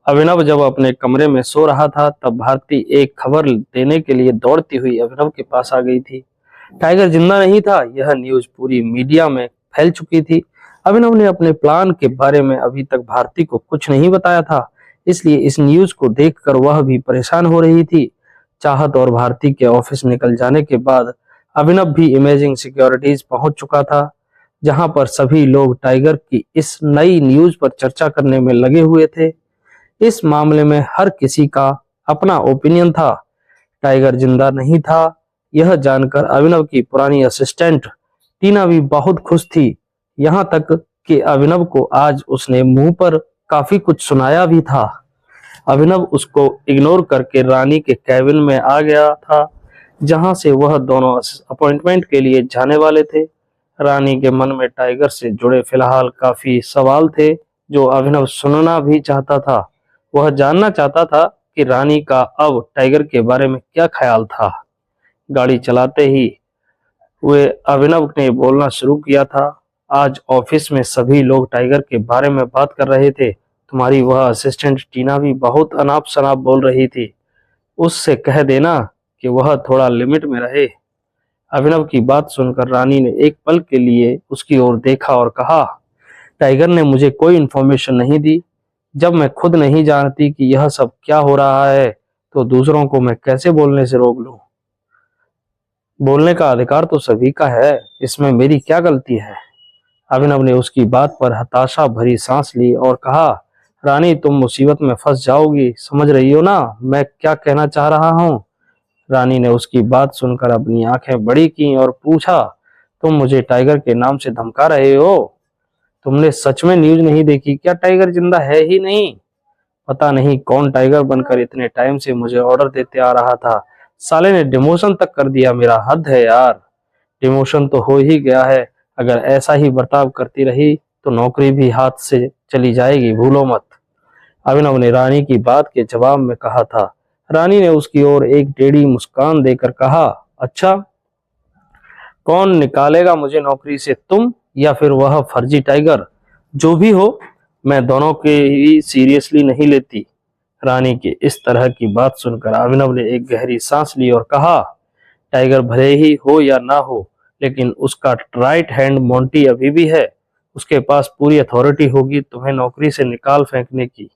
अभिनव जब अपने कमरे में सो रहा था तब भारती एक खबर देने के लिए दौड़ती हुई अभिनव के पास आ गई थी। टाइगर जिंदा नहीं था, यह न्यूज पूरी मीडिया में फैल चुकी थी। अभिनव ने अपने प्लान के बारे में अभी तक भारती को कुछ नहीं बताया था, इसलिए इस न्यूज को देखकर वह भी परेशान हो रही थी। चाहत और भारती के ऑफिस निकल जाने के बाद अभिनव भी इमेजिंग सिक्योरिटीज पहुंच चुका था, जहां पर सभी लोग टाइगर की इस नई न्यूज पर चर्चा करने में लगे हुए थे। इस मामले में हर किसी का अपना ओपिनियन था। टाइगर जिंदा नहीं था, यह जानकर अभिनव की पुरानी असिस्टेंट टीना भी बहुत खुश थी। यहाँ तक कि अभिनव को आज उसने मुंह पर काफी कुछ सुनाया भी था। अभिनव उसको इग्नोर करके रानी के कैबिन में आ गया था, जहां से वह दोनों अपॉइंटमेंट के लिए जाने वाले थे। रानी के मन में टाइगर से जुड़े फिलहाल काफी सवाल थे, जो अभिनव सुनना भी चाहता था। वह जानना चाहता था कि रानी का अब टाइगर के बारे में क्या ख्याल था। गाड़ी चलाते ही वे अभिनव ने बोलना शुरू किया था। आज ऑफिस में सभी लोग टाइगर के बारे में बात कर रहे थे। तुम्हारी वह असिस्टेंट टीना भी बहुत अनाप शनाप बोल रही थी। उससे कह देना कि वह थोड़ा लिमिट में रहे। अभिनव की बात सुनकर रानी ने एक पल के लिए उसकी ओर देखा और कहा, टाइगर ने मुझे कोई इन्फॉर्मेशन नहीं दी। जब मैं खुद नहीं जानती कि यह सब क्या हो रहा है, तो दूसरों को मैं कैसे बोलने से रोक लूं? बोलने का अधिकार तो सभी का है, इसमें मेरी क्या गलती है? अभिनव ने उसकी बात पर हताशा भरी सांस ली और कहा, रानी तुम मुसीबत में फंस जाओगी, समझ रही हो ना मैं क्या कहना चाह रहा हूँ? रानी ने उसकी बात सुनकर अपनी आंखें बड़ी की और पूछा, तुम मुझे टाइगर के नाम से धमका रहे हो? तुमने सच में न्यूज नहीं देखी क्या? टाइगर जिंदा है ही नहीं। पता नहीं कौन टाइगर बनकर इतने टाइम से मुझे ऑर्डर देते आ रहा था। साले ने डिमोशन तक कर दिया मेरा, हद है यार। डिमोशन तो हो ही गया है, अगर ऐसा ही बर्ताव करती रही तो नौकरी भी हाथ से चली जाएगी, भूलो मत। अभिनव ने रानी की बात के जवाब में कहा था। रानी ने उसकी ओर एक टेढ़ी मुस्कान देकर कहा, अच्छा, कौन निकालेगा मुझे नौकरी से, तुम या फिर वह फर्जी टाइगर? जो भी हो, मैं दोनों के ही सीरियसली नहीं लेती। रानी की इस तरह की बात सुनकर अभिनव ने एक गहरी सांस ली और कहा, टाइगर भले ही हो या ना हो, लेकिन उसका राइट हैंड मोंटी अभी भी है। उसके पास पूरी अथॉरिटी होगी तुम्हें नौकरी से निकाल फेंकने की।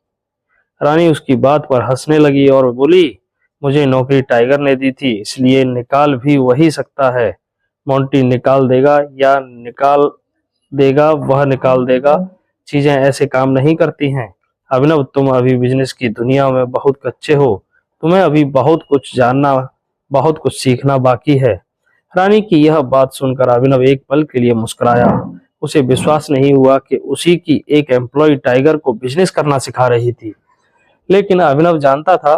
रानी उसकी बात पर हंसने लगी और बोली, मुझे नौकरी टाइगर ने दी थी, इसलिए निकाल भी वही सकता है। मोंटी निकाल देगा या निकाल देगा, वह निकाल देगा। चीजें ऐसे काम नहीं करती हैं। अभिनव तुम अभी बिजनेस की दुनिया में बहुत कच्चे हो, तुम्हें अभी बहुत कुछ जानना, बहुत कुछ सीखना बाकी है। रानी की यह बात सुनकर अभिनव एक पल के लिए मुस्कुराया। उसे विश्वास नहीं हुआ कि उसी की एक एम्प्लॉय टाइगर को बिजनेस करना सिखा रही थी। लेकिन अभिनव जानता था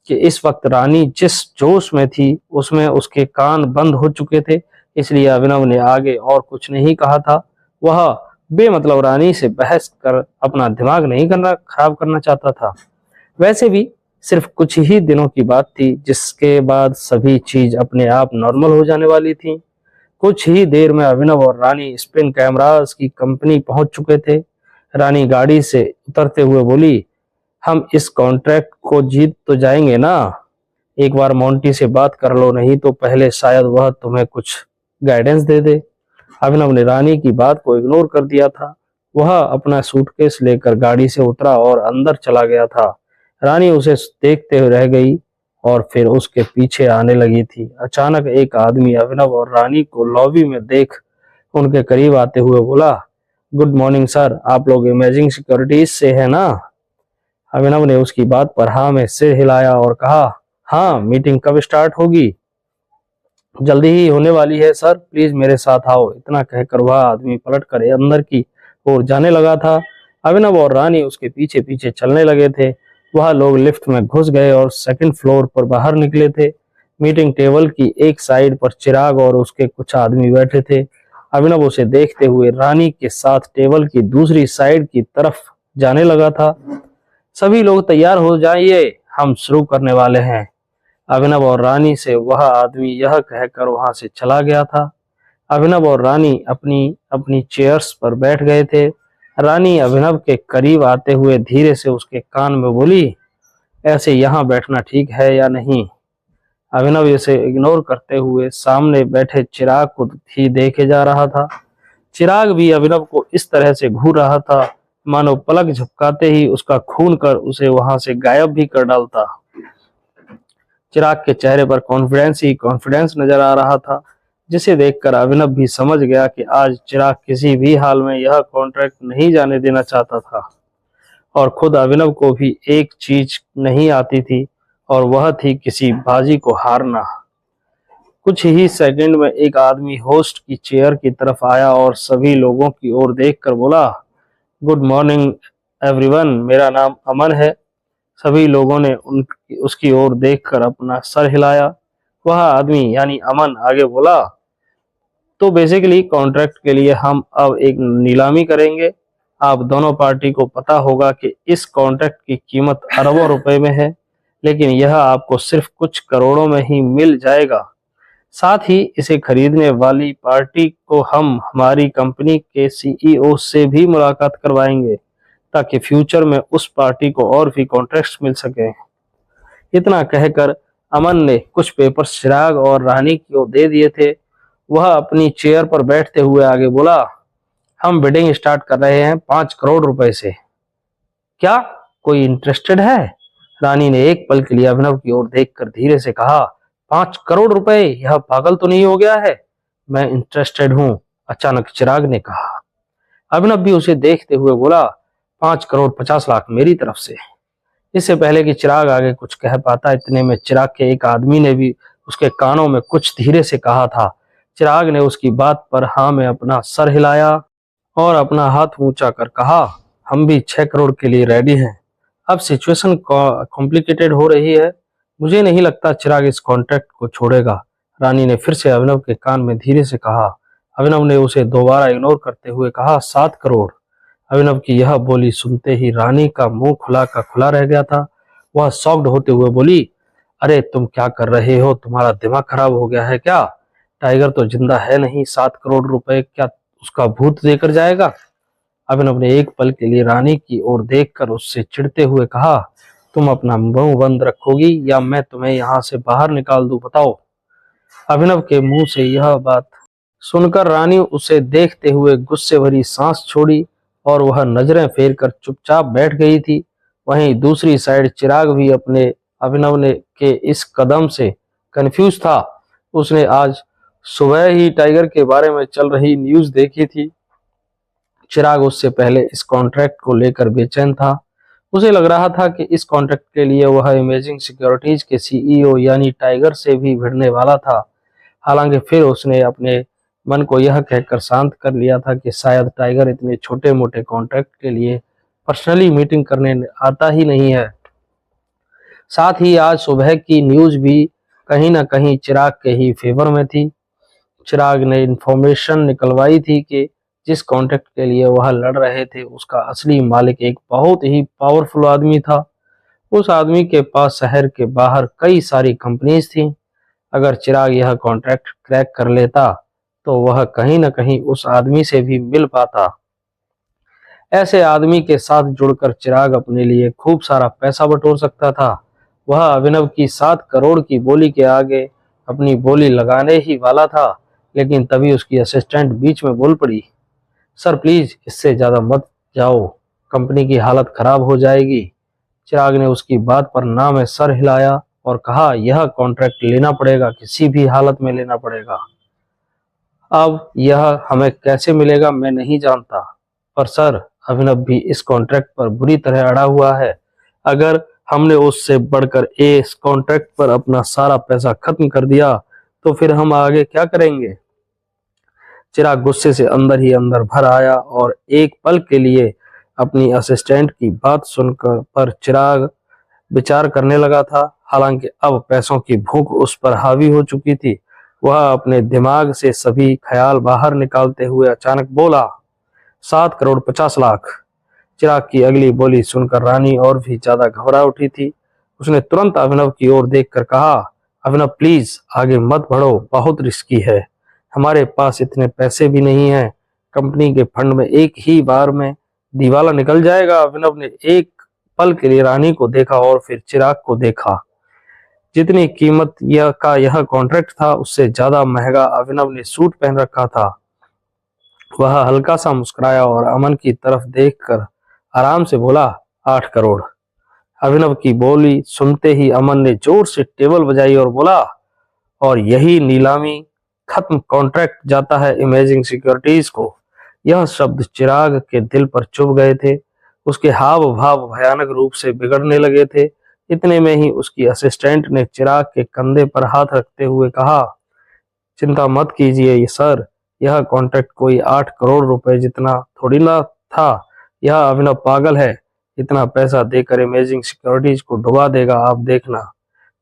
कि इस वक्त रानी जिस जोश में थी उसमें उसके कान बंद हो चुके थे, इसलिए अभिनव ने आगे और कुछ नहीं कहा था। वह बेमतलब रानी से बहस कर अपना दिमाग नहीं खराब करना चाहता था। वैसे भी सिर्फ कुछ ही दिनों की बात थी, जिसके बाद सभी चीज अपने आप नॉर्मल हो जाने वाली थी। कुछ ही देर में अभिनव और रानी स्पिन कैमरास की कंपनी पहुंच चुके थे। रानी गाड़ी से उतरते हुए बोली, हम इस कॉन्ट्रैक्ट को जीत तो जाएंगे ना? एक बार मोंटी से बात कर लो, नहीं तो पहले शायद वह तुम्हें कुछ गाइडेंस दे दे। अभिनव ने रानी की बात को इग्नोर कर दिया था। वह अपना सूटकेस लेकर गाड़ी से उतरा और अंदर चला गया था। रानी उसे देखते हुए रह गई और फिर उसके पीछे आने लगी थी। अचानक एक आदमी अभिनव और रानी को लॉबी में देख उनके करीब आते हुए बोला, गुड मॉर्निंग सर, आप लोग इमेजिंग सिक्योरिटीज से है ना? अभिनव ने उसकी बात पर हाँ में सिर हिलाया और कहा, हाँ, मीटिंग कब स्टार्ट होगी? जल्दी ही होने वाली है सर, प्लीज मेरे साथ आओ। इतना कहकर वह आदमी पलट कर अंदर की ओर जाने लगा था। अभिनव और रानी उसके पीछे पीछे चलने लगे थे। वह लोग लिफ्ट में घुस गए और सेकंड फ्लोर पर बाहर निकले थे। मीटिंग टेबल की एक साइड पर चिराग और उसके कुछ आदमी बैठे थे। अभिनव उसे देखते हुए रानी के साथ टेबल की दूसरी साइड की तरफ जाने लगा था। सभी लोग तैयार हो जाइए, हम शुरू करने वाले हैं। अभिनव और रानी से वह आदमी यह कहकर वहां से चला गया था। अभिनव और रानी अपनी अपनी चेयर्स पर बैठ गए थे। रानी अभिनव के करीब आते हुए धीरे से उसके कान में बोली, ऐसे यहाँ बैठना ठीक है या नहीं? अभिनव इसे इग्नोर करते हुए सामने बैठे चिराग को ही देखे जा रहा था। चिराग भी अभिनव को इस तरह से घूर रहा था मानो पलक झपकाते ही उसका खून कर उसे वहां से गायब भी कर डालता। चिराग के चेहरे पर कॉन्फिडेंस ही कॉन्फिडेंस नजर आ रहा था, जिसे देखकर अभिनव भी समझ गया कि आज चिराग किसी भी हाल में यह कॉन्ट्रैक्ट नहीं जाने देना चाहता था। और खुद अभिनव को भी एक चीज नहीं आती थी, और वह थी किसी बाजी को हारना। कुछ ही सेकंड में एक आदमी होस्ट की चेयर की तरफ आया और सभी लोगों की ओर देखकर बोला, गुड मॉर्निंग एवरीवन, मेरा नाम अमन है। सभी लोगों ने उसकी ओर देखकर अपना सर हिलाया। वह आदमी यानी अमन आगे बोला, तो बेसिकली कॉन्ट्रैक्ट के लिए हम अब एक नीलामी करेंगे। आप दोनों पार्टी को पता होगा कि इस कॉन्ट्रैक्ट की कीमत अरबों रुपए में है, लेकिन यह आपको सिर्फ कुछ करोड़ों में ही मिल जाएगा। साथ ही इसे खरीदने वाली पार्टी को हम हमारी कंपनी के सीईओ से भी मुलाकात करवाएंगे, ताकि फ्यूचर में उस पार्टी को और भी कॉन्ट्रैक्ट्स मिल सके। इतना कहकर अमन ने कुछ पेपर चिराग और रानी को दे दिए थे। वह अपनी चेयर पर बैठते हुए आगे बोला, हम बिडिंग स्टार्ट कर रहे हैं 5 करोड़ रुपए से। क्या कोई इंटरेस्टेड है? रानी ने एक पल के लिए अभिनव की ओर देखकर धीरे से कहा, 5 करोड़ रुपए, यह पागल तो नहीं हो गया है? मैं इंटरेस्टेड हूं, अचानक चिराग ने कहा। अभिनव भी उसे देखते हुए बोला, 5 करोड़ 50 लाख मेरी तरफ से। इससे पहले कि चिराग आगे कुछ कह पाता, इतने में चिराग के एक आदमी ने भी उसके कानों में कुछ धीरे से कहा था। चिराग ने उसकी बात पर हाँ में अपना सर हिलाया और अपना हाथ ऊंचा कर कहा, हम भी 6 करोड़ के लिए रेडी हैं। अब सिचुएशन कॉम्प्लिकेटेड हो रही है, मुझे नहीं लगता चिराग इस कॉन्ट्रैक्ट को छोड़ेगा। रानी ने फिर से अभिनव के कान में धीरे से कहा। अभिनव ने उसे दोबारा इग्नोर करते हुए कहा, 7 करोड़। अभिनव की यह बोली सुनते ही रानी का मुंह खुला का खुला रह गया था। वह शॉक्ड होते हुए बोली, अरे तुम क्या कर रहे हो? तुम्हारा दिमाग खराब हो गया है क्या? टाइगर तो जिंदा है नहीं, 7 करोड़ रुपए क्या उसका भूत देकर जाएगा? अभिनव ने एक पल के लिए रानी की ओर देखकर उससे चिढ़ते हुए कहा, तुम अपना मुंह बंद रखोगी या मैं तुम्हें यहाँ से बाहर निकाल दूं, बताओ? अभिनव के मुंह से यह बात सुनकर रानी उसे देखते हुए गुस्से भरी सांस छोड़ी और वह नजरें फेर कर चुपचाप बैठ गई थी। वहीं दूसरी साइड चिराग भी अपने अभिनव ने के इस कदम से कंफ्यूज था। उसने आज सुबह ही टाइगर के बारे में चल रही न्यूज देखी थी। चिराग उससे पहले इस कॉन्ट्रैक्ट को लेकर बेचैन था। उसे लग रहा था कि इस कॉन्ट्रैक्ट के लिए वह इमेजिंग सिक्योरिटीज के सीईओ यानी टाइगर से भी भिड़ने वाला था। हालांकि फिर उसने अपने मन को यह कहकर शांत कर लिया था कि शायद टाइगर इतने छोटे मोटे कॉन्ट्रैक्ट के लिए पर्सनली मीटिंग करने आता ही नहीं है। साथ ही आज सुबह की न्यूज भी कहीं ना कहीं चिराग के ही फेवर में थी। चिराग ने इंफॉर्मेशन निकलवाई थी कि जिस कॉन्ट्रैक्ट के लिए वह लड़ रहे थे उसका असली मालिक एक बहुत ही पावरफुल आदमी था। उस आदमी के पास शहर के बाहर कई सारी कंपनीज थी। अगर चिराग यह कॉन्ट्रैक्ट क्रैक कर लेता तो वह कहीं न कहीं उस आदमी से भी मिल पाता। ऐसे आदमी के साथ जुड़कर चिराग अपने लिए खूब सारा पैसा बटोर सकता था। वह अभिनव की 7 करोड़ की बोली के आगे अपनी बोली लगाने ही वाला था, लेकिन तभी उसकी असिस्टेंट बीच में बोल पड़ी, सर प्लीज इससे ज्यादा मत जाओ, कंपनी की हालत खराब हो जाएगी। चिराग ने उसकी बात पर ना में सर हिलाया और कहा, यह कॉन्ट्रैक्ट लेना पड़ेगा, किसी भी हालत में लेना पड़ेगा। अब यह हमें कैसे मिलेगा मैं नहीं जानता, पर सर अभिनव भी इस कॉन्ट्रैक्ट पर बुरी तरह अड़ा हुआ है। अगर हमने उससे बढ़कर इस कॉन्ट्रैक्ट पर अपना सारा पैसा खत्म कर दिया तो फिर हम आगे क्या करेंगे? चिराग गुस्से से अंदर ही अंदर भर आया और एक पल के लिए अपनी असिस्टेंट की बात सुनकर पर चिराग विचार करने लगा था। हालांकि अब पैसों की भूख उस पर हावी हो चुकी थी। वह अपने दिमाग से सभी ख्याल बाहर निकालते हुए अचानक बोला, 7 करोड़ 50 लाख। चिराग की अगली बोली सुनकर रानी और भी ज्यादा घबरा उठी थी। उसने तुरंत अभिनव की ओर देखकर कहा, अभिनव प्लीज आगे मत बढ़ो, बहुत रिस्की है। हमारे पास इतने पैसे भी नहीं हैं। कंपनी के फंड में एक ही बार में दीवाला निकल जाएगा। अभिनव ने एक पल के लिए रानी को देखा और फिर चिराग को देखा। जितनी कीमत यह कॉन्ट्रैक्ट था उससे ज्यादा महंगा अभिनव ने सूट पहन रखा था। वह हल्का सा मुस्कुराया और अमन की तरफ देखकर आराम से बोला, 8 करोड़। अभिनव की बोली सुनते ही अमन ने जोर से टेबल बजाई और बोला, और यही नीलामी खत्म, कॉन्ट्रैक्ट जाता है इमेजिंग सिक्योरिटीज को। यह शब्द चिराग के दिल पर चुभ गए थे। उसके हाव भाव भयानक रूप से बिगड़ने लगे थे। इतने में ही उसकी असिस्टेंट ने चिराग के कंधे पर हाथ रखते हुए कहा, चिंता मत कीजिए सर, यह कॉन्ट्रैक्ट कोई 8 करोड़ रुपए जितना थोड़ी ना था। यह अभिनव पागल है, इतना पैसा देकर इमेजिंग सिक्योरिटीज को डुबा देगा, आप देखना।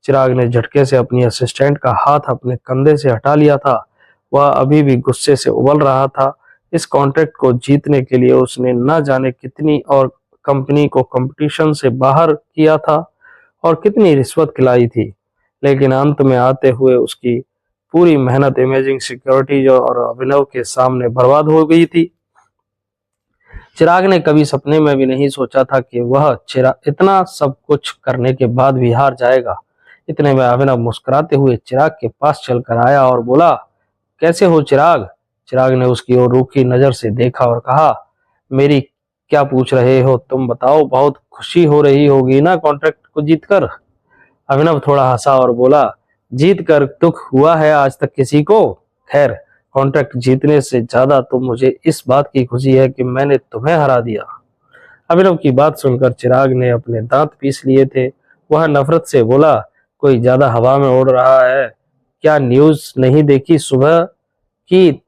चिराग ने झटके से अपनी असिस्टेंट का हाथ अपने कंधे से हटा लिया था। वह अभी भी गुस्से से उबल रहा था। इस कॉन्ट्रैक्ट को जीतने के लिए उसने न जाने कितनी और कंपनी को कंपटीशन से बाहर किया था और कितनी रिश्वत खिलाई थी, लेकिन अंत में आते हुए उसकी पूरी मेहनत इमेजिंग सिक्योरिटीज और अभिनव के सामने बर्बाद हो गई थी। चिराग ने कभी सपने में भी नहीं सोचा था कि वह इतना सब कुछ करने के बाद भी हार जाएगा। इतने में अभिनव मुस्कुराते हुए चिराग के पास चलकर आया और बोला, कैसे हो चिराग? चिराग ने उसकी ओर रूखी नजर से देखा और कहा, मेरी क्या पूछ रहे हो, तुम बताओ, बहुत खुशी हो रही होगी ना कॉन्ट्रैक्ट को जीतकर। अभिनव थोड़ा हंसा और बोला, जीत कर दुख हुआ है आज तक किसी को? खैर, कॉन्ट्रैक्ट जीतने से ज्यादा तो मुझे इस बात की खुशी है कि मैंने तुम्हें हरा दिया। अभिनव की बात सुनकर चिराग ने अपने दांत पीस लिए थे। वह नफरत से बोला, कोई ज्यादा हवा में उड़ रहा है क्या? न्यूज नहीं देखी सुबह की?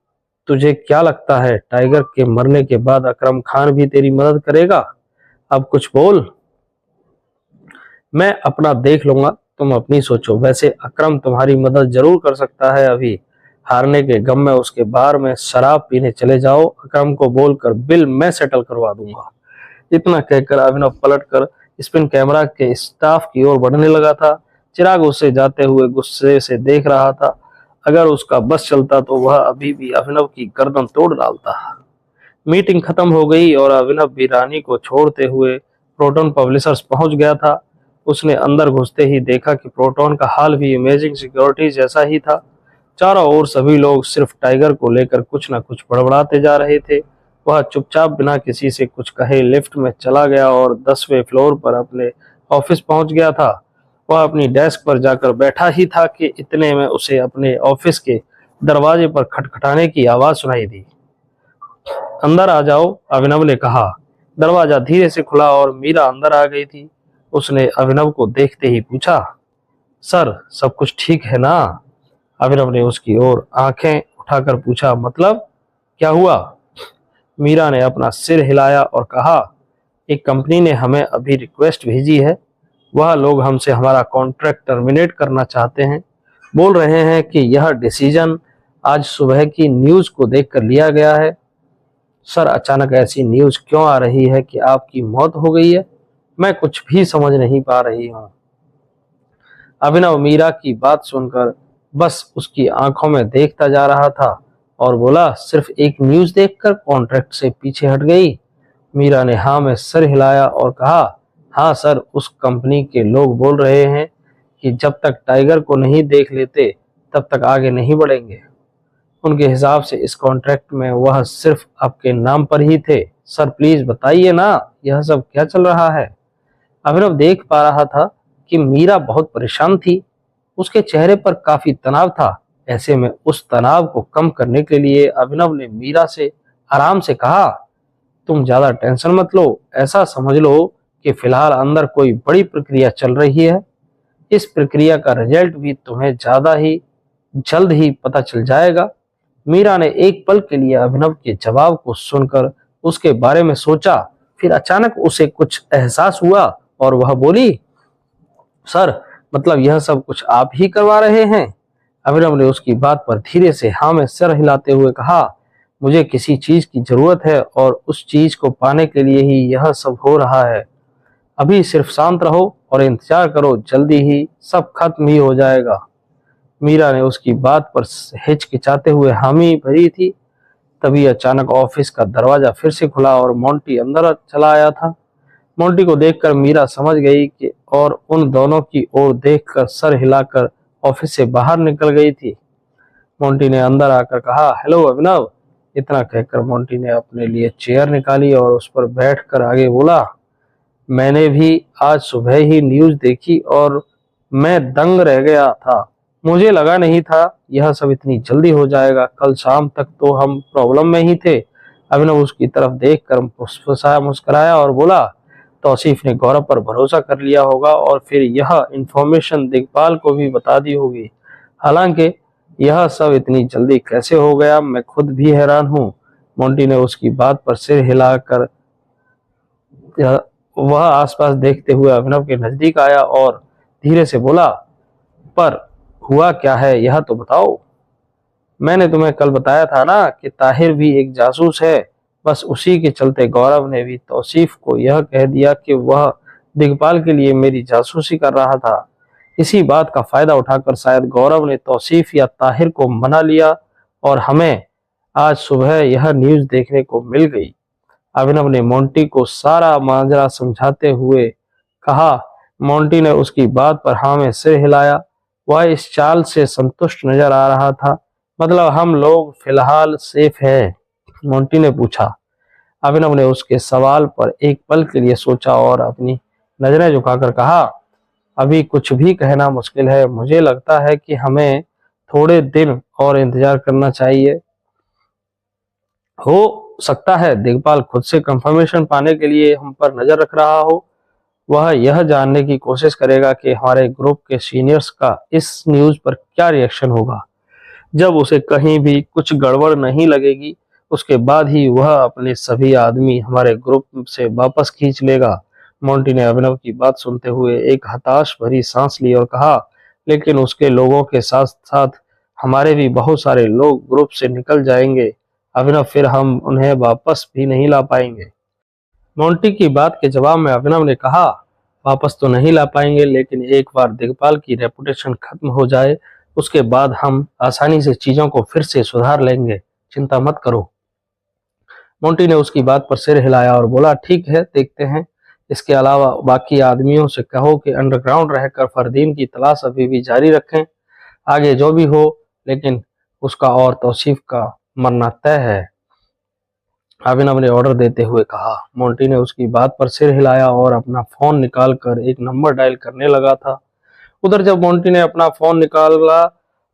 तुझे क्या लगता है टाइगर के मरने के बाद अकरम खान भी तेरी मदद करेगा? अब कुछ बोल। मैं अपना देख लूंगा, तुम अपनी सोचो। वैसे अकरम तुम्हारी मदद जरूर कर सकता है। अभी हारने के गम में उसके बार में शराब पीने चले जाओ, अकरम को बोलकर बिल मैं सेटल करवा दूंगा। इतना कहकर अभिनव पलटकर स्पिन कैमरा के स्टाफ की ओर बढ़ने लगा था। चिराग उसे जाते हुए गुस्से से देख रहा था। अगर उसका बस चलता तो वह अभी भी अभिनव की गर्दन तोड़ डालता। मीटिंग खत्म हो गई और अभिनव भी रानी को छोड़ते हुए प्रोटॉन पब्लिशर्स पहुंच गया था। उसने अंदर घुसते ही देखा कि प्रोटॉन का हाल भी इमेजिंग सिक्योरिटी जैसा ही था। चारों ओर सभी लोग सिर्फ टाइगर को लेकर कुछ न कुछ बड़बड़ाते जा रहे थे। वह चुपचाप बिना किसी से कुछ कहे लिफ्ट में चला गया और 10वें फ्लोर पर अपने ऑफिस पहुंच गया था। वह अपनी डेस्क पर जाकर बैठा ही था कि इतने में उसे अपने ऑफिस के दरवाजे पर खटखटाने की आवाज सुनाई दी। अंदर आ जाओ, अभिनव ने कहा। दरवाजा धीरे से खुला और मीरा अंदर आ गई थी। उसने अभिनव को देखते ही पूछा, सर सब कुछ ठीक है ना? अभिनव ने उसकी ओर आंखें उठाकर पूछा, मतलब क्या हुआ? मीरा ने अपना सिर हिलाया और कहा, एक कंपनी ने हमें अभी रिक्वेस्ट भेजी है। वह लोग हमसे हमारा कॉन्ट्रैक्ट टर्मिनेट करना चाहते हैं। बोल रहे हैं कि यह डिसीजन आज सुबह की न्यूज को देखकर लिया गया है। सर अचानक ऐसी न्यूज क्यों आ रही है कि आपकी मौत हो गई है? मैं कुछ भी समझ नहीं पा रही हूँ। अभिनव मीरा की बात सुनकर बस उसकी आंखों में देखता जा रहा था और बोला, सिर्फ एक न्यूज देखकर कॉन्ट्रैक्ट से पीछे हट गई? मीरा ने हाँ में सर हिलाया और कहा, हाँ सर, उस कंपनी के लोग बोल रहे हैं कि जब तक टाइगर को नहीं देख लेते तब तक आगे नहीं बढ़ेंगे। उनके हिसाब से इस कॉन्ट्रैक्ट में वह सिर्फ आपके नाम पर ही थे। सर प्लीज बताइए ना, यह सब क्या चल रहा है? अभिनव देख पा रहा था कि मीरा बहुत परेशान थी। उसके चेहरे पर काफी तनाव था। ऐसे में उस तनाव को कम करने के लिए अभिनव ने मीरा से आराम से कहा, तुम ज्यादा टेंशन मत लो। ऐसा समझ लो कि फिलहाल अंदर कोई बड़ी प्रक्रिया चल रही है। इस प्रक्रिया का रिजल्ट भी तुम्हें जल्द ही पता चल जाएगा। मीरा ने एक पल के लिए अभिनव के जवाब को सुनकर उसके बारे में सोचा। फिर अचानक उसे कुछ एहसास हुआ और वह बोली, सर मतलब यह सब कुछ आप ही करवा रहे हैं? अभिनव ने उसकी बात पर धीरे से हाँ में सर हिलाते हुए कहा, मुझे किसी चीज की जरूरत है और उस चीज को पाने के लिए ही यह सब हो रहा है। अभी सिर्फ शांत रहो और इंतजार करो, जल्दी ही सब खत्म ही हो जाएगा। मीरा ने उसकी बात पर हिचकिचाते हुए हामी भरी थी। तभी अचानक ऑफिस का दरवाजा फिर से खुला और मोंटी अंदर चला आया था। मोंटी को देखकर मीरा समझ गई कि और उन दोनों की ओर देखकर सर हिलाकर ऑफिस से बाहर निकल गई थी। मोंटी ने अंदर आकर कहा, हेलो अभिनव। इतना कहकर मोंटी ने अपने लिए चेयर निकाली और उस पर बैठकर आगे बोला, मैंने भी आज सुबह ही न्यूज देखी और मैं दंग रह गया था। मुझे लगा नहीं था यह सब इतनी जल्दी हो जाएगा। कल शाम तक तो हम प्रॉब्लम में ही थे। अभिनव उसकी तरफ देखकर फुसफुसाया, मुस्कुराया और बोला, तौसीफ ने गौरव पर भरोसा कर लिया होगा और फिर यह इंफॉर्मेशन दिग्पाल को भी बता दी होगी। हालांकि यह सब इतनी जल्दी कैसे हो गया, मैं खुद भी हैरान हूँ। मोंटी ने उसकी बात पर सिर हिलाकर वह आसपास देखते हुए अभिनव के नजदीक आया और धीरे से बोला, पर हुआ क्या है यह तो बताओ। मैंने तुम्हें कल बताया था ना कि ताहिर भी एक जासूस है। बस उसी के चलते गौरव ने भी तौसीफ को यह कह दिया कि वह दिग्पाल के लिए मेरी जासूसी कर रहा था। इसी बात का फायदा उठाकर शायद गौरव ने तौसीफ या ताहिर को मना लिया और हमें आज सुबह यह न्यूज देखने को मिल गई। अभिनव ने मोंटी को सारा माजरा समझाते हुए कहा। मोंटी ने उसकी बात पर हाँ में सिर हिलाया। वह इस चाल से संतुष्ट नजर आ रहा था। मतलब हम लोग फिलहाल सेफ हैं? मोंटी ने पूछा। अभिनव ने उसके सवाल पर एक पल के लिए सोचा और अपनी नजरें झुकाकर कहा, अभी कुछ भी कहना मुश्किल है। मुझे लगता है कि हमें थोड़े दिन और इंतजार करना चाहिए। हो सकता है दिग्पाल खुद से कंफर्मेशन पाने के लिए हम पर नजर रख रहा हो। वह यह जानने की कोशिश करेगा कि हमारे ग्रुप के सीनियर्स का इस न्यूज पर क्या रिएक्शन होगा। जब उसे कहीं भी कुछ गड़बड़ नहीं लगेगी, उसके बाद ही वह अपने सभी आदमी हमारे ग्रुप से वापस खींच लेगा। मोंटी ने अभिनव की बात सुनते हुए एक हताश भरी सांस ली और कहा, लेकिन उसके लोगों के साथ साथ हमारे भी बहुत सारे लोग ग्रुप से निकल जाएंगे अभिनव, फिर हम उन्हें वापस भी नहीं ला पाएंगे। मोंटी की बात के जवाब में अभिनव ने कहा, वापस तो नहीं ला पाएंगे, लेकिन एक बार दिग्पाल की रेपुटेशन खत्म हो जाए उसके बाद हम आसानी से चीजों को फिर से सुधार लेंगे। चिंता मत करो। मोंटी ने उसकी बात पर सिर हिलाया और बोला, ठीक है, देखते हैं। इसके अलावा बाकी आदमियों से कहो कि अंडरग्राउंड रहकर फरदीन की तलाश अभी भी जारी रखें। आगे जो भी हो, लेकिन उसका और तौसीफ का मरना तय है। अभिनव ने ऑर्डर देते हुए कहा। मोंटी ने उसकी बात पर सिर हिलाया और अपना फोन निकालकर एक नंबर डायल करने लगा था। उधर जब मोंटी ने अपना फोन निकाला,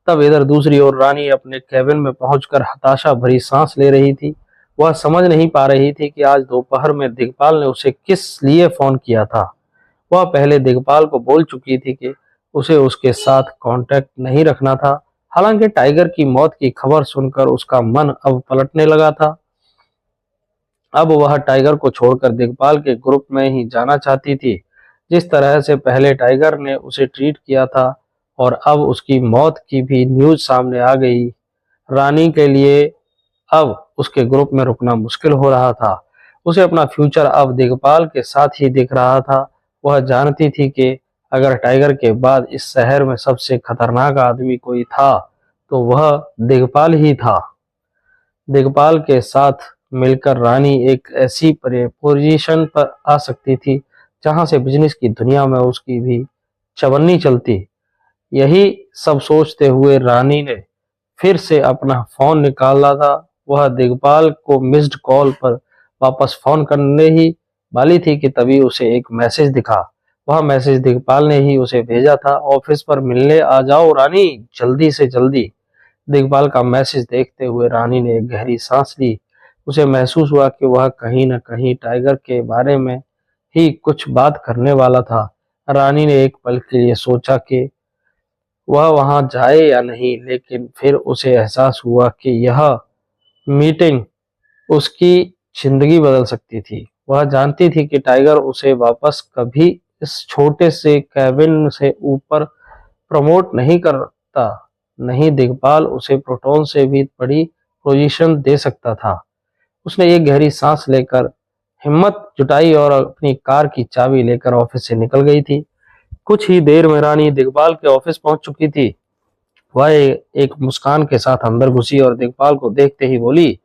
तब इधर दूसरी ओर रानी अपने केबिन में पहुंचकर हताशा भरी सांस ले रही थी। वह समझ नहीं पा रही थी कि आज दोपहर में दिग्पाल ने उसे किस लिए फोन किया था। वह पहले दिग्पाल को बोल चुकी थी कि उसे उसके साथ कांटेक्ट नहीं रखना था। हालांकि टाइगर की मौत की खबर सुनकर उसका मन अब पलटने लगा था। अब वह टाइगर को छोड़कर दिग्पाल के ग्रुप में ही जाना चाहती थी। जिस तरह से पहले टाइगर ने उसे ट्रीट किया था और अब उसकी मौत की भी न्यूज सामने आ गई, रानी के लिए अब उसके ग्रुप में रुकना मुश्किल हो रहा था। उसे अपना फ्यूचर अब दिग्पाल के साथ ही दिख रहा था। वह जानती थी कि अगर टाइगर के बाद इस शहर में सबसे खतरनाक आदमी कोई था तो वह दिग्पाल ही था। दिग्पाल के साथ मिलकर रानी एक ऐसी पोजीशन पर आ सकती थी जहां से बिजनेस की दुनिया में उसकी भी चवन्नी चलती। यही सब सोचते हुए रानी ने फिर से अपना फोन निकाला था। वह दिग्पाल को मिस्ड कॉल पर वापस फोन करने ही वाली थी कि तभी उसे एक मैसेज दिखा। वह मैसेज दिग्पाल ने ही उसे भेजा था, ऑफिस पर मिलने आ जाओ रानी, जल्दी से जल्दी। दिग्पाल का मैसेज देखते हुए रानी ने एक गहरी सांस ली। उसे महसूस हुआ कि वह कहीं न कहीं टाइगर के बारे में ही कुछ बात करने वाला था। रानी ने एक पल के लिए सोचा कि वह वहां जाए या नहीं, लेकिन फिर उसे एहसास हुआ कि यह मीटिंग उसकी जिंदगी बदल सकती थी। वह जानती थी कि टाइगर उसे वापस कभी इस छोटे से कैबिन से ऊपर प्रमोट नहीं करता। नहीं, दिग्पाल उसे प्रोटॉन से भी बड़ी पोजीशन दे सकता था। उसने एक गहरी सांस लेकर हिम्मत जुटाई और अपनी कार की चाबी लेकर ऑफिस से निकल गई थी। कुछ ही देर में रानी दिग्पाल के ऑफिस पहुंच चुकी थी। वह एक मुस्कान के साथ अंदर घुसी और दिग्पाल को देखते ही बोली,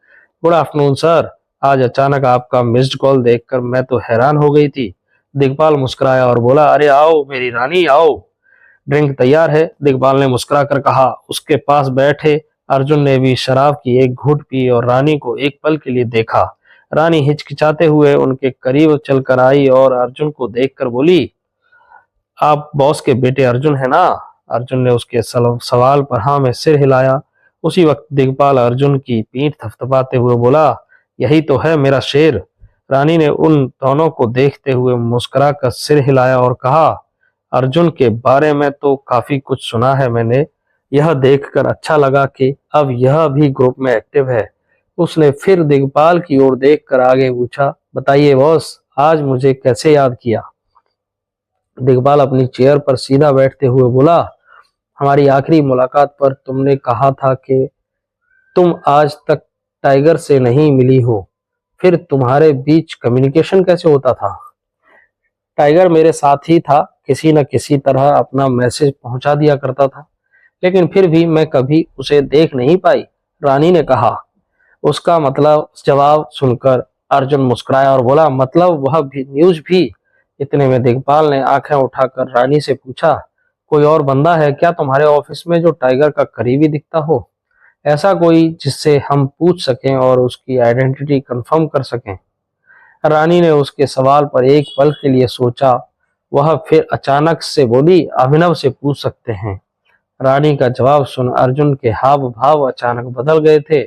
गुड आफ्टरनून सर। आज अचानक आपका मिस्ड कॉल देखकर मैं तो हैरान हो गई थी। दिग्पाल मुस्कुराया और बोला, अरे आओ मेरी रानी आओ, ड्रिंक तैयार है। दिग्पाल ने मुस्कुराकर कहा। उसके पास बैठे अर्जुन ने भी शराब की एक घूंट पी और रानी को एक पल के लिए देखा। रानी हिचकिचाते हुए उनके करीब चलकर आई और अर्जुन को देखकर बोली, आप बॉस के बेटे अर्जुन है ना? अर्जुन ने उसके सवाल पर हाँ में सिर हिलाया। उसी वक्त दिग्पाल अर्जुन की पीठ थपथपाते हुए बोला, यही तो है मेरा शेर। रानी ने उन दोनों को देखते हुए मुस्कुराकर सिर हिलाया और कहा, अर्जुन के बारे में तो काफी कुछ सुना है मैंने। यह देखकर अच्छा लगा कि अब यह भी ग्रुप में एक्टिव है। उसने फिर दिग्पाल की ओर देखकर आगे पूछा, बताइए बॉस, आज मुझे कैसे याद किया? दिग्पाल अपनी चेयर पर सीधा बैठते हुए बोला, हमारी आखिरी मुलाकात पर तुमने कहा था कि तुम आज तक टाइगर से नहीं मिली हो, फिर तुम्हारे बीच कम्युनिकेशन कैसे होता था? टाइगर मेरे साथ ही था, किसी न किसी तरह अपना मैसेज पहुंचा दिया करता था, लेकिन फिर भी मैं कभी उसे देख नहीं पाई, रानी ने कहा। उसका मतलब जवाब सुनकर अर्जुन मुस्कुराया और बोला, मतलब वह भी न्यूज भी? इतने में दिग्पाल ने आंखें उठाकर रानी से पूछा, कोई और बंदा है क्या तुम्हारे ऑफिस में जो टाइगर का करीबी दिखता हो? ऐसा कोई जिससे हम पूछ सकें और उसकी आइडेंटिटी कंफर्म कर सकें? रानी ने उसके सवाल पर एक पल के लिए सोचा। वह फिर अचानक से बोली, अभिनव से पूछ सकते हैं। रानी का जवाब सुन अर्जुन के हाव भाव अचानक बदल गए थे।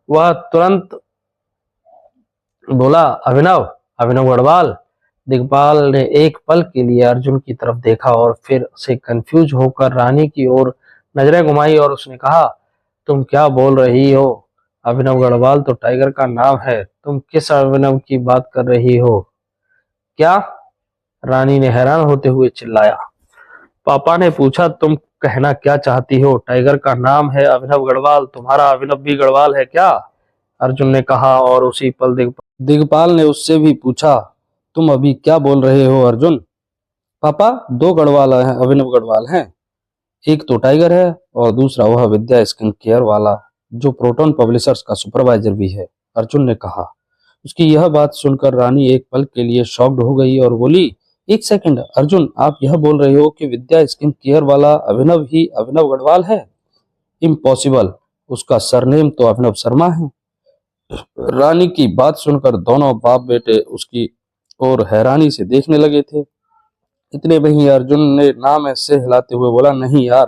वह तुरंत बोला, अभिनव? अभिनव गढ़वाल? दिग्पाल ने एक पल के लिए अर्जुन की तरफ देखा और फिर से कंफ्यूज होकर रानी की ओर नजरें घुमाई और उसने कहा, तुम क्या बोल रही हो? अभिनव गढ़वाल तो टाइगर का नाम है, तुम किस अभिनव की बात कर रही हो? क्या? रानी ने हैरान होते हुए चिल्लाया। पापा ने पूछा, तुम कहना क्या चाहती हो? टाइगर का नाम है अभिनव गढ़वाल, तुम्हारा अभिनव भी गढ़वाल है क्या? अर्जुन ने कहा और उसी पल दिग्पाल ने उससे भी पूछा, तुम अभी क्या बोल रहे हो अर्जुन? पापा, दो गढ़वाल हैं, अभिनव गढ़वाल हैं। एक तो टाइगर है और दूसरा वह विद्या स्किन केयर वाला जो प्रोटॉन पब्लिशर्स का सुपरवाइजर भी है, अर्जुन ने कहा। उसकी यह बात सुनकर रानी एक पल के लिए शॉक्ड हो गई और बोली, एक सेकंड अर्जुन, आप यह बोल रहे हो कि विद्या स्किन केयर वाला अभिनव ही अभिनव गढ़वाल है? इम्पॉसिबल, उसका सरनेम तो अभिनव शर्मा है। रानी की बात सुनकर दोनों बाप बेटे उसकी ओर हैरानी से देखने लगे थे। इतने में ही अर्जुन ने नाम ऐसे हिलाते हुए बोला, नहीं यार,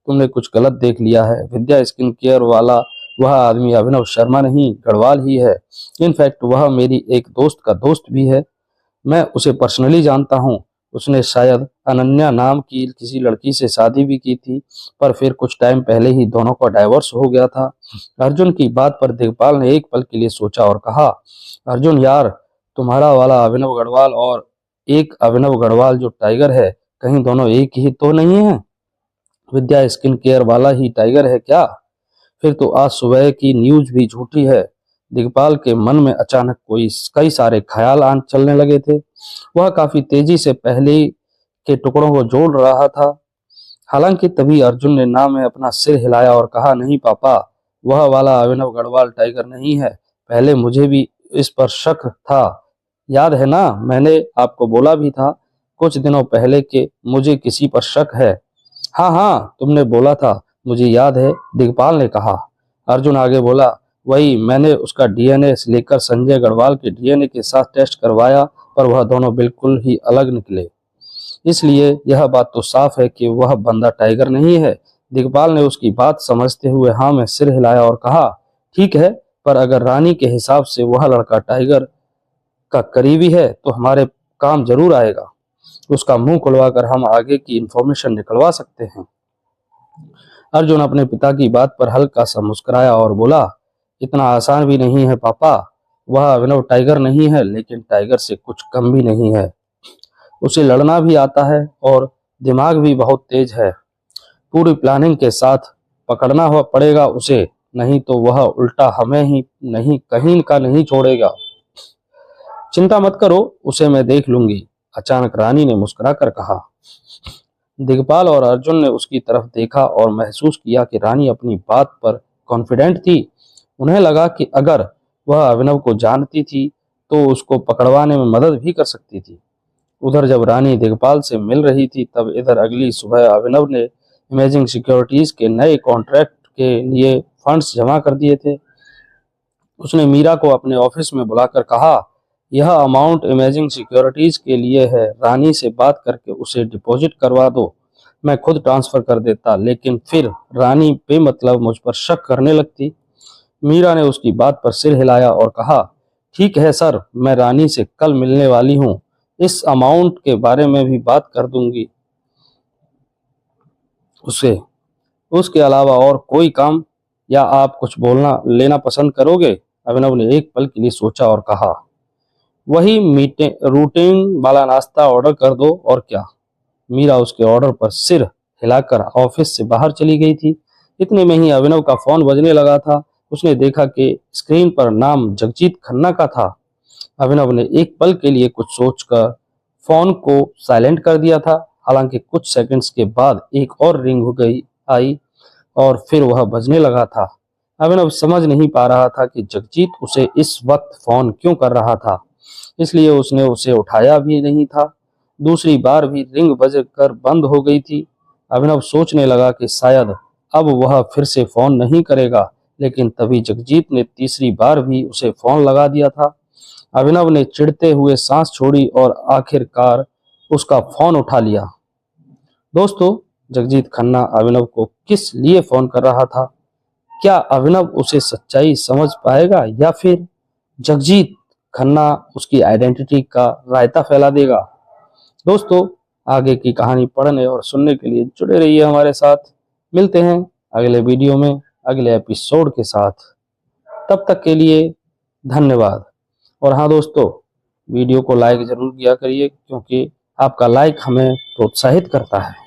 तुमने कुछ गलत देख लिया है। विद्या स्किन केयर वाला वह आदमी अभिनव शर्मा नहीं, गढ़वाल ही है। इनफैक्ट वह मेरी एक दोस्त का दोस्त भी है, मैं उसे पर्सनली जानता हूँ। उसने शायद अनन्या नाम की किसी लड़की से शादी भी की थी, पर फिर कुछ टाइम पहले ही दोनों का डाइवोर्स हो गया था। अर्जुन की बात पर दिग्पाल ने एक पल के लिए सोचा और कहा, अर्जुन यार, तुम्हारा वाला अभिनव गढ़वाल और एक अभिनव गढ़वाल जो टाइगर है, कहीं दोनों एक ही तो नहीं है? विद्या स्किन केयर वाला ही टाइगर है क्या? फिर तो आज सुबह की न्यूज भी झूठी है। दिग्पाल के मन में अचानक कई सारे ख्याल आन चलने लगे थे। वह काफी तेजी से पहले के टुकड़ों को जोड़ रहा था। हालांकि तभी अर्जुन ने नाम में अपना सिर हिलाया और कहा, नहीं पापा, वह वाला अभिनव गढ़वाल टाइगर नहीं है। पहले मुझे भी इस पर शक था, याद है ना, मैंने आपको बोला भी था कुछ दिनों पहले कि मुझे किसी पर शक है। हाँ हाँ, तुमने बोला था, मुझे याद है, दिग्पाल ने कहा। अर्जुन आगे बोला, वही, मैंने उसका डीएनए लेकर संजय गढ़वाल के डीएनए के साथ टेस्ट करवाया, पर वह दोनों बिल्कुल ही अलग निकले। इसलिए यह बात तो साफ है कि वह बंदा टाइगर नहीं है। दिग्पाल ने उसकी बात समझते हुए हाँ में सिर हिलाया और कहा, ठीक है, पर अगर रानी के हिसाब से वह लड़का टाइगर का करीबी है तो हमारे काम जरूर आएगा। उसका मुंह खुलवाकर हम आगे की इंफॉर्मेशन निकलवा सकते हैं। अर्जुन अपने पिता की बात पर हल्का सा मुस्कुराया और बोला, इतना आसान भी नहीं है पापा। वह अभिनव टाइगर नहीं है, लेकिन टाइगर से कुछ कम भी नहीं है। उसे लड़ना भी आता है और दिमाग भी बहुत तेज है। पूरी प्लानिंग के साथ पकड़ना हुआ पड़ेगा उसे, नहीं तो वह उल्टा हमें ही नहीं कहीं का नहीं छोड़ेगा। चिंता मत करो, उसे मैं देख लूंगी, अचानक रानी ने मुस्कुराकर कहा। दिग्पाल और अर्जुन ने उसकी तरफ देखा और महसूस किया कि रानी अपनी बात पर कॉन्फिडेंट थी। उन्हें लगा कि अगर वह अभिनव को जानती थी तो उसको पकड़वाने में मदद भी कर सकती थी। उधर जब रानी दिग्पाल से मिल रही थी तब इधर अगली सुबह अभिनव ने इमेजिंग सिक्योरिटीज के नए कॉन्ट्रैक्ट के लिए फंड्स जमा कर दिए थे। उसने मीरा को अपने ऑफिस में बुलाकर कहा, यह अमाउंट इमेजिंग सिक्योरिटीज के लिए है, रानी से बात करके उसे डिपॉजिट करवा दो, मैं खुद ट्रांसफर कर देता। लेकिन फिर रानी बेमतलब मुझ पर शक करने लगती। मीरा ने उसकी बात पर सिर हिलाया और कहा, ठीक है सर, मैं रानी से कल मिलने वाली हूँ, इस अमाउंट के बारे में भी बात कर दूंगी उसे। उसके अलावा और कोई काम या आप कुछ बोलना लेना पसंद करोगे? अभिनव ने एक पल के लिए सोचा और कहा, वही मीटिंग रूटीन वाला नाश्ता ऑर्डर कर दो और क्या। मीरा उसके ऑर्डर पर सिर हिलाकर ऑफिस से बाहर चली गई थी। इतने में ही अभिनव का फोन बजने लगा था। उसने देखा कि स्क्रीन पर नाम जगजीत खन्ना का था। अभिनव ने एक पल के लिए कुछ सोचकर फोन को साइलेंट कर दिया था। हालांकि कुछ सेकंड्स के बाद एक और रिंग हो गई आई और फिर वह बजने लगा था। अभिनव समझ नहीं पा रहा था कि जगजीत उसे इस वक्त फोन क्यों कर रहा था, इसलिए उसने उसे उठाया भी नहीं था। दूसरी बार भी रिंग बजकर बंद हो गई थी। अभिनव सोचने लगा कि शायद अब वह फिर से फोन नहीं करेगा, लेकिन तभी जगजीत ने तीसरी बार भी उसे फोन लगा दिया था। अभिनव ने चिढ़ते हुए सांस छोड़ी और आखिरकार उसका फोन उठा लिया। दोस्तों, जगजीत खन्ना अभिनव को किस लिए फोन कर रहा था? क्या अभिनव उसे सच्चाई समझ पाएगा या फिर जगजीत खन्ना उसकी आइडेंटिटी का रायता फैला देगा? दोस्तों, आगे की कहानी पढ़ने और सुनने के लिए जुड़े रहिए हमारे साथ। मिलते हैं अगले वीडियो में अगले एपिसोड के साथ। तब तक के लिए धन्यवाद। और हाँ दोस्तों, वीडियो को लाइक जरूर किया करिए क्योंकि आपका लाइक हमें प्रोत्साहित करता है।